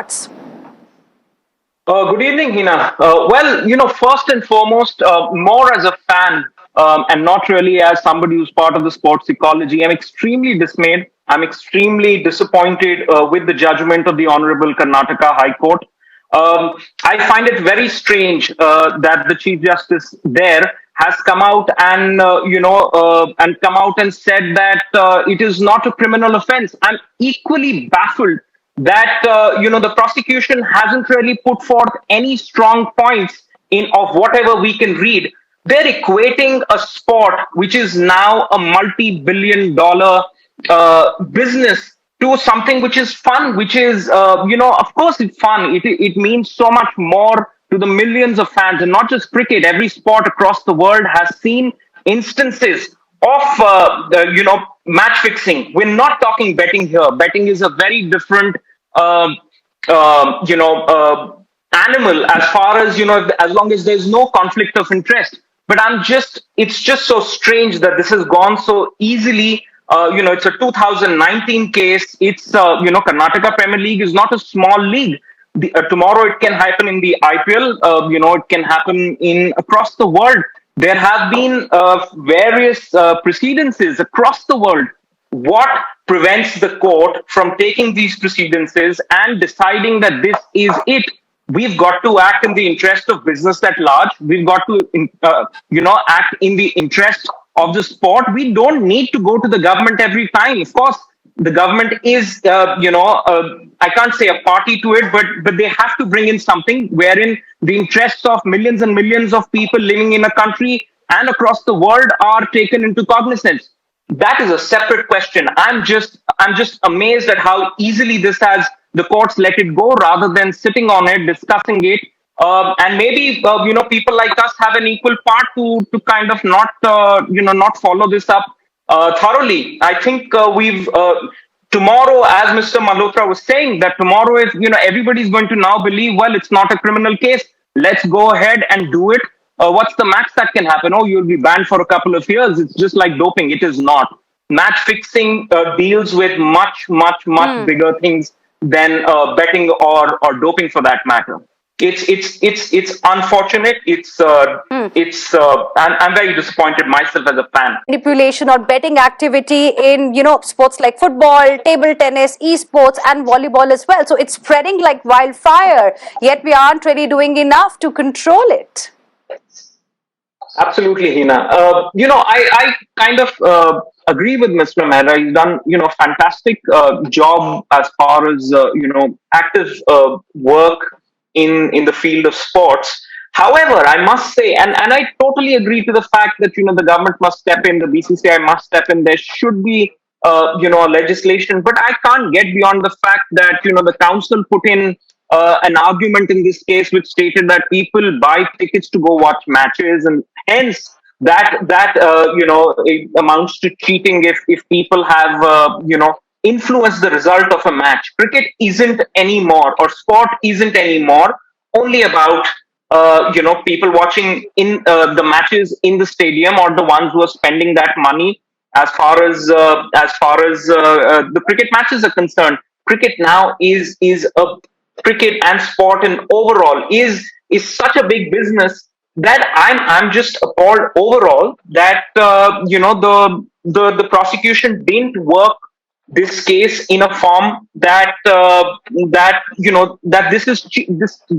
thoughts? Good evening, Heena. First and foremost, more as a fan and not really as somebody who's part of the sports ecology, I'm extremely dismayed. I'm extremely disappointed with the judgment of the Honorable Karnataka High Court. I find it very strange that the Chief Justice there has come out and come out and said that it is not a criminal offense. I'm equally baffled that the prosecution hasn't really put forth any strong points in of whatever we can read. They're equating a sport which is now a multi-billion-dollar business to something which is fun, which is of course it's fun. It means so much more to the millions of fans, and not just cricket. Every sport across the world has seen instances of match fixing. We're not talking betting here. Betting is a very different animal, as far as as long as there's no conflict of interest. But it's just so strange that this has gone so easily. It's a 2019 case. It's Karnataka Premier League is not a small league. Tomorrow it can happen in the IPL. It can happen in across the world. There have been various precedences across the world. What prevents the court from taking these precedences and deciding that this is it? We've got to act in the interest of business at large. We've got to, act in the interest of the sport. We don't need to go to the government every time. Of course, the government is, I can't say a party to it, but they have to bring in something wherein the interests of millions and millions of people living in a country and across the world are taken into cognizance. That is a separate question. I'm just amazed at how easily the courts let it go rather than sitting on it, discussing it. And maybe people like us have an equal part to kind of not follow this up thoroughly. I think we've tomorrow, as Mr. Malhotra was saying, that tomorrow if everybody's going to now believe, well, it's not a criminal case. Let's go ahead and do it. What's the max that can happen? Oh, you'll be banned for a couple of years. It's just like doping. It is not. Match fixing deals with much bigger things than betting or doping, for that matter. It's unfortunate. I'm very disappointed myself as a fan. Manipulation or betting activity in sports like football, table tennis, esports, and volleyball as well. So it's spreading like wildfire. Yet we aren't really doing enough to control it. Absolutely, Heena. I kind of agree with Mr. Mehra. He's done, fantastic job as far as, active work in the field of sports. However, I must say, and I totally agree to the fact that, the government must step in, the BCCI must step in. There should be, legislation, but I can't get beyond the fact that, the council put in an argument in this case which stated that people buy tickets to go watch matches, and hence that it amounts to cheating if people have influenced the result of a match. Cricket isn't anymore, or sport isn't anymore only about people watching in the matches in the stadium, or the ones who are spending that money. As far as the cricket matches are concerned, cricket now is a cricket and sport and overall is such a big business that I'm just appalled overall that the prosecution didn't work this case in a form that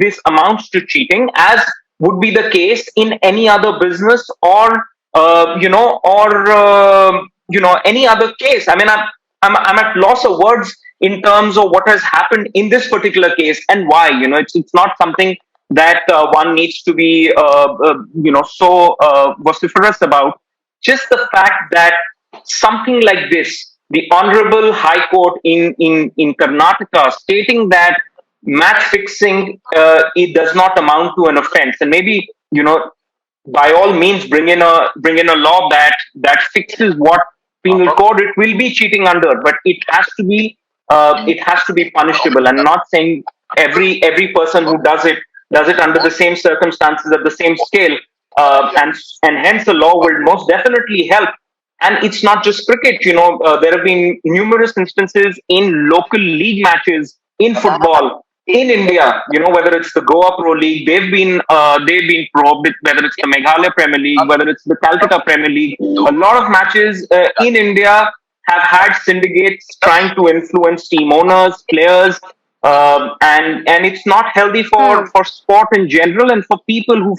this amounts to cheating, as would be the case in any other business or any other case. I mean, I'm at loss of words in terms of what has happened in this particular case and why. It's not something that one needs to be so vociferous about. Just the fact that something like this, the Honorable High Court in Karnataka stating that match fixing it does not amount to an offense, and maybe by all means bring in a law that fixes what penal code it will be cheating under, but it has to be punishable. And not saying every person who does it under the same circumstances at the same scale, and hence the law will most definitely help. And it's not just cricket. There have been numerous instances in local league matches in football in India, whether it's the Goa Pro League, they've been probed. Whether it's the Meghalaya Premier League, whether it's the Calcutta Premier League, a lot of matches in India have had syndicates trying to influence team owners, players, and it's not healthy Hmm. for sport in general and for people who